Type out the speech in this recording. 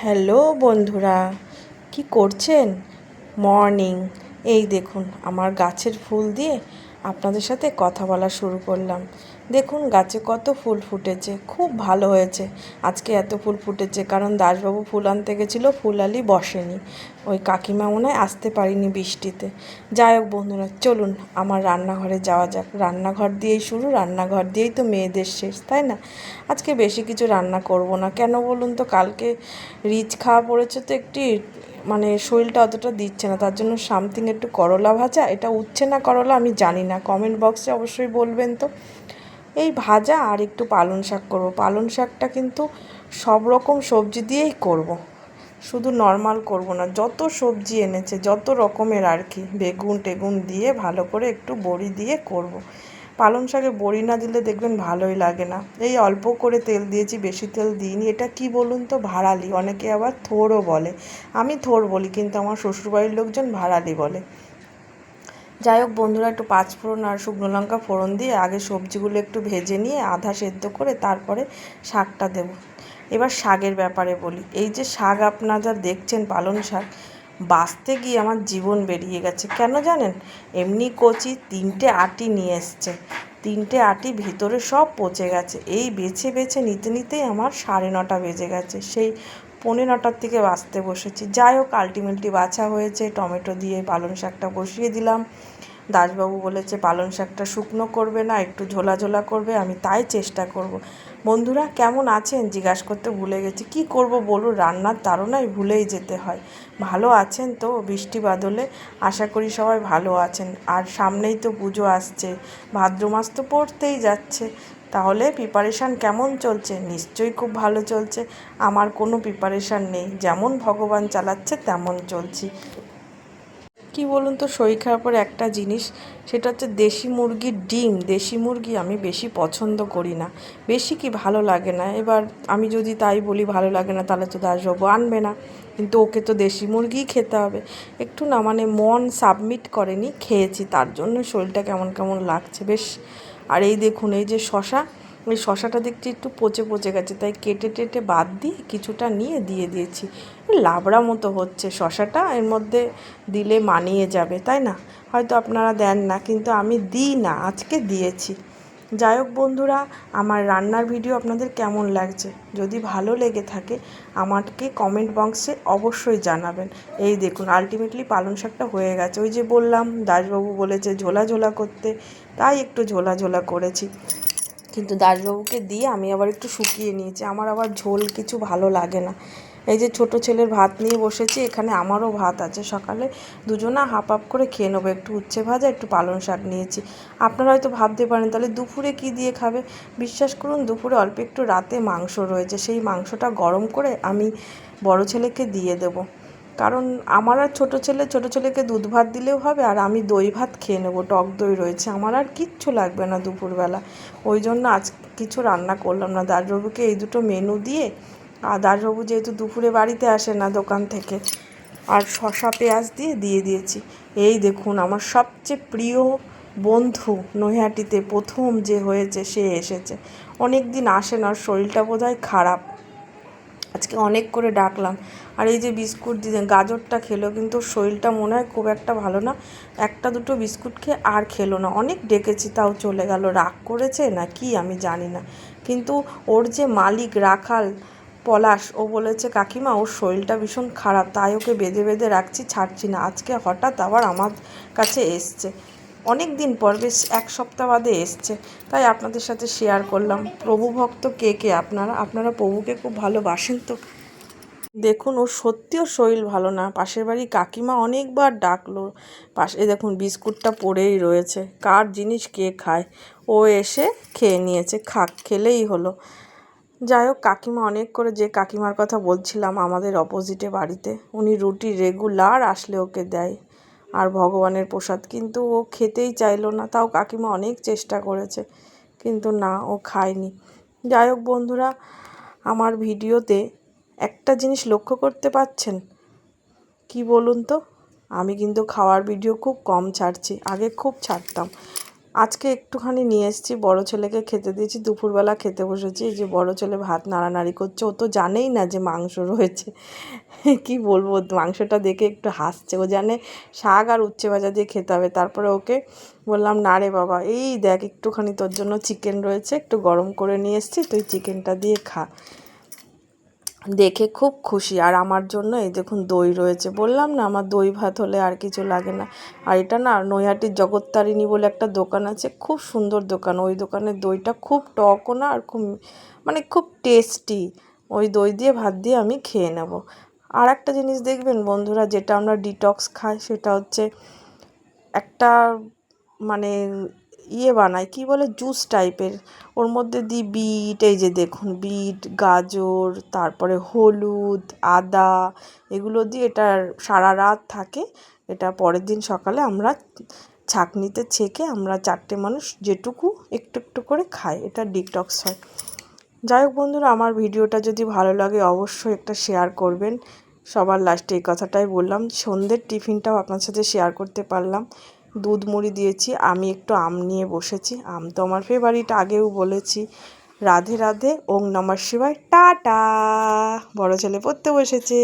Hello বন্ধুরা, কি করছেন? মর্নিং। এই দেখুন আমার গাছের ফুল দিয়ে আপনাদের সাথে কথা বলা শুরু করলাম। দেখুন গাছে কত ফুল ফুটেছে, খুব ভালো হয়েছে। আজকে এত ফুল ফুটেছে কারণ দাসবাবু ফুল আনতে গেছিলো, ফুলালি বসেনি। ওই কাকিমা মনে হয় আসতে পারিনি বৃষ্টিতে। যাই হোক বন্ধুরা, চলুন আমার রান্নাঘরে যাওয়া যাক। রান্নাঘর দিয়েই শুরু, রান্নাঘর দিয়েই তো মেয়েদের শেষ, তাই না? আজকে বেশি কিছু রান্না করব না, কেন বলুন তো? কালকে রিচ খাওয়া পড়েছে তো একটি, মানে শরীরটা অতটা দিচ্ছে না, তার জন্য সামথিং একটু করলা ভাজা। এটা উচ্ছে না করলা আমি জানি না, কমেন্ট বক্সে অবশ্যই বলবেন তো। এই ভাজা আর একটু পালং শাক করবো। পালং শাকটা কিন্তু সব রকম সবজি দিয়েই করব। শুধু নর্মাল করব না, যত সবজি এনেছে যত রকমের আর কি, বেগুন টেগুন দিয়ে ভালো করে একটু বড়ি দিয়ে করব। পালং শাকে বড়ি না দিলে দেখবেন ভালোই লাগে না। এই অল্প করে তেল দিয়েছি, বেশি তেল দিইনি। এটা কি বলুন তো? ভাড়ালি, অনেকে আবার থোড়ও বলে। আমি থোড় বলি, কিন্তু আমার শ্বশুরবাড়ির লোকজন ভাড়ালি বলে। যাই হোক বন্ধুরা, একটু পাঁচফোড়ন আর শুকনো লঙ্কা ফোড়ন দিয়ে আগে সবজিগুলো একটু ভেজে নিয়ে আধা সেদ্ধ করে তারপরে শাকটা দেব। এবার শাকের ব্যাপারে বলি। এই যে শাক আপনারা দেখছেন পালং শাক, বাছতে গিয়ে আমার জীবন বেরিয়ে গেছে। কেন জানেন? এমনি কচি 3টে আটি নিয়ে এসছে, 3টে আটি ভিতরে সব পচে গেছে। এই বেছে বেছে নিতে নিতেই আমার 9:30 বেজে গেছে। সেই 9:45 থেকে বাছতে বসেছি। যাই হোক আলটিমেটলি বাছা হয়েছে। টমেটো দিয়ে পালং শাকটা বসিয়ে দিলাম। দাসবাবু বলেছে পালং শাকটা শুকনো করবে না, একটু ঝোলা ঝোলা করবে। আমি তাই চেষ্টা করব। বন্ধুরা কেমন আছেন জিজ্ঞাসা করতে ভুলে গেছি। কি করব বলুন, রান্নার তাড়নায় ভুলেই যেতে হয়। ভালো আছেন তো বৃষ্টি বাদলে? আশা করি সবাই ভালো আছেন। আর সামনেই তো পুজো আসছে, ভাদ্র মাস তো পড়তেই যাচ্ছে। তাহলে প্রিপারেশান কেমন চলছে? নিশ্চয়ই খুব ভালো চলছে। আমার কোনো প্রিপারেশান নেই, যেমন ভগবান চালাচ্ছে তেমন চলছি। কি বলুন তো, শরীর খারাপের একটা জিনিস, সেটা হচ্ছে দেশি মুরগির ডিম। দেশি মুরগি আমি বেশি পছন্দ করি না, বেশি কি ভালো লাগে না। এবার আমি যদি তাই বলি ভালো লাগে না, তাহলে তো দাসবাবু আনবে না। কিন্তু ওকে তো দেশি মুরগিই খেতে হবে। একটু না মানে মন সাবমিট করেনি, খেয়েছি, তার জন্য শরীরটা কেমন কেমন লাগছে বেশ। আর এই দেখুন এই যে শশা, ওই শশাটা দেখছি একটু পচে পচে গেছে, তাই কেটে টেটে বাদ দিয়ে কিছুটা নিয়ে দিয়ে দিয়েছি। লাবড়া মতো হচ্ছে শশাটা, এর মধ্যে দিলে মানিয়ে যাবে, তাই না? হয়তো আপনারা দেন না, কিন্তু আমি দিই না, আজকে দিয়েছি। যাই হোক বন্ধুরা, আমার রান্নার ভিডিও আপনাদের কেমন লাগছে? যদি ভালো লেগে থাকে আমাকে কমেন্ট বক্সে অবশ্যই জানাবেন। এই দেখুন আলটিমেটলি পালং শাকটা হয়ে গেছে। ওই যে বললাম দাসবাবু বলেছে ঝোলা ঝোলা করতে, তাই একটু ঝোলা ঝোলা করেছি। কিন্তু দাসবাবুকে দিয়ে আমি আবার একটু শুকিয়ে নিয়েছি, আমার আবার ঝোল কিছু ভালো লাগে না। এই যে ছোট ছেলের ভাত নিয়ে বসেছি, এখানে আমারও ভাত আছে। সকালে দুজনা হাফ হাফ করে খেয়ে নেবো। একটু উচ্ছে ভাজা, একটু পালং শাক নিয়েছি। আপনারা হয়তো ভাবতে পারেন তাহলে দুপুরে কি দিয়ে খাবে। বিশ্বাস করুন দুপুরে অল্প একটু রাতে মাংস রয়েছে, সেই মাংসটা গরম করে আমি বড় ছেলেকে দিয়ে দেবো। কারণ আমার আর ছোটো ছেলেকে দুধ ভাত দিলেও হবে, আর আমি দই ভাত খেয়ে নেবো, টক দই রয়েছে, আমার আর কিচ্ছু লাগবে না দুপুরবেলা। ওই জন্য আজ কিছু রান্না করলাম না। দাসবাবুকে এই দুটো মেনু দিয়ে, আর দাসবাবু যেহেতু দুপুরে বাড়িতে আসে না দোকান থেকে, আর শসা পেঁয়াজ দিয়ে দিয়ে দিয়েছি। এই দেখুন আমার সবচেয়ে প্রিয় বন্ধু নৈহাটিতে প্রথম যে হয়েছে সে এসেছে। অনেক দিন আসে না, শরীরটা বোধহয় খারাপ, আজকে অনেক করে ডাকলাম। আর এই যে বিস্কুট দিলেন, গাজরটা খেলো, কিন্তু শরীরটা মনে হয় খুব একটা ভালো না। একটা দুটো বিস্কুট খেয়ে আর খেলো না। অনেক ডেকেছি তাও চলে গেল, রাগ করেছে না কি আমি জানি না। কিন্তু ওর যে মালিক রাখাল পলাশ, ও বলেছে কাকিমা ওর শরীরটা ভীষণ খারাপ, তাই ওকে বেঁধে বেঁধে রাখছি, ছাড়ছি না। আজকে হঠাৎ আবার আমার কাছে এসছে, অনেক দিন পর, বেশ 1 সপ্তাহ বাদে এসছে, তাই আপনাদের সাথে শেয়ার করলাম। প্রভু ভক্ত কে কে আপনারা? আপনারা প্রভুকে খুব ভালোবাসেন তো? দেখুন ওর সত্যিও শরীর ভালো না। পাশের বাড়ি কাকিমা অনেকবার ডাকলো, পাশে দেখুন বিস্কুটটা পড়েই রয়েছে, কার জিনিস কে খায়। ও এসে খেয়ে নিয়েছে, খাক, খেলেই হলো। যাই হোক কাকিমা অনেক করে, যে কাকিমার কথা বলছিলাম আমাদের অপোজিটে বাড়িতে, উনি রুটি রেগুলার আসলে ওকে দেয়, আর ভগবানের প্রসাদ, কিন্তু ও খেতেই চাইলো না। তাও কাকিমা অনেক চেষ্টা করেছে, কিন্তু না, ও খায়নি। যাই হোক বন্ধুরা, আমার ভিডিওতে একটা জিনিস লক্ষ্য করতে পারছেন কি বলুন তো? আমি কিন্তু খাওয়ার ভিডিও খুব কম ছাড়ছি, আগে খুব ছাড়তাম। আজকে একটুখানি নিয়ে এসেছি, বড় ছেলেকে খেতে দিয়েছি, দুপুরবেলা খেতে বসেছি। এই যে বড় ছেলে ভাত নাড়ানাড়ি করছে, ও তো জানেই না যে মাংস রয়েছে। কি বলবো, মাংসটা দেখে একটু হাসছে, ও জানে শাক আর উচ্ছে ভাজা দিয়ে খেতে হবে। তারপরে ওকে বললাম না রে বাবা, এই দেখ একটুখানি তোর জন্য চিকেন রয়েছে, একটু গরম করে নিয়ে এসেছি, তুই চিকেনটা দিয়ে খা। দেখে খুব খুশি। আর আমার জন্য এই দেখুন দই রয়েছে, বললাম না আমার দই ভাত হলে আর কিছু লাগে না। আর এটা না নৈহাটির জগত্তারিণী বলে একটা দোকান আছে, খুব সুন্দর দোকান। ওই দোকানের দইটা খুব টকও না আর খুব মানে খুব টেস্টি। ওই দই দিয়ে ভাত দিয়ে আমি খেয়ে নেব। আর একটা জিনিস দেখবেন বন্ধুরা, যেটা আমরা ডিটক্স খাই সেটা হচ্ছে একটা মানে বানায়, কি বলে, জুস টাইপের। ওর মধ্যে দিই বিট, এই যে দেখুন বিট, গাজর, তারপরে হলুদ, আদা, এগুলো দিয়ে এটা সারা রাত থাকে। এটা পরের দিন সকালে আমরা ছাঁকনিতে ছেঁকে আমরা 4টে মানুষ যেটুকু একটু একটু করে খাই, এটা ডিটক্স হয়। যাই হোক বন্ধুরা, আমার ভিডিওটা যদি ভালো লাগে অবশ্যই একটা শেয়ার করবেন। সবার লাস্টে এই কথাটাই বললাম। সন্ধ্যের টিফিনটাও আপনার সাথে শেয়ার করতে পারলাম। দুধ মুড়ি দিয়েছি, আমি একটু আম নিয়ে বসেছি। আম তো আমার ফেভারিট, আগেও বলেছি। রাধে রাধে, ওং নমঃ শিবায়, টাটা। বড় ছেলে পড়তে বসেছে।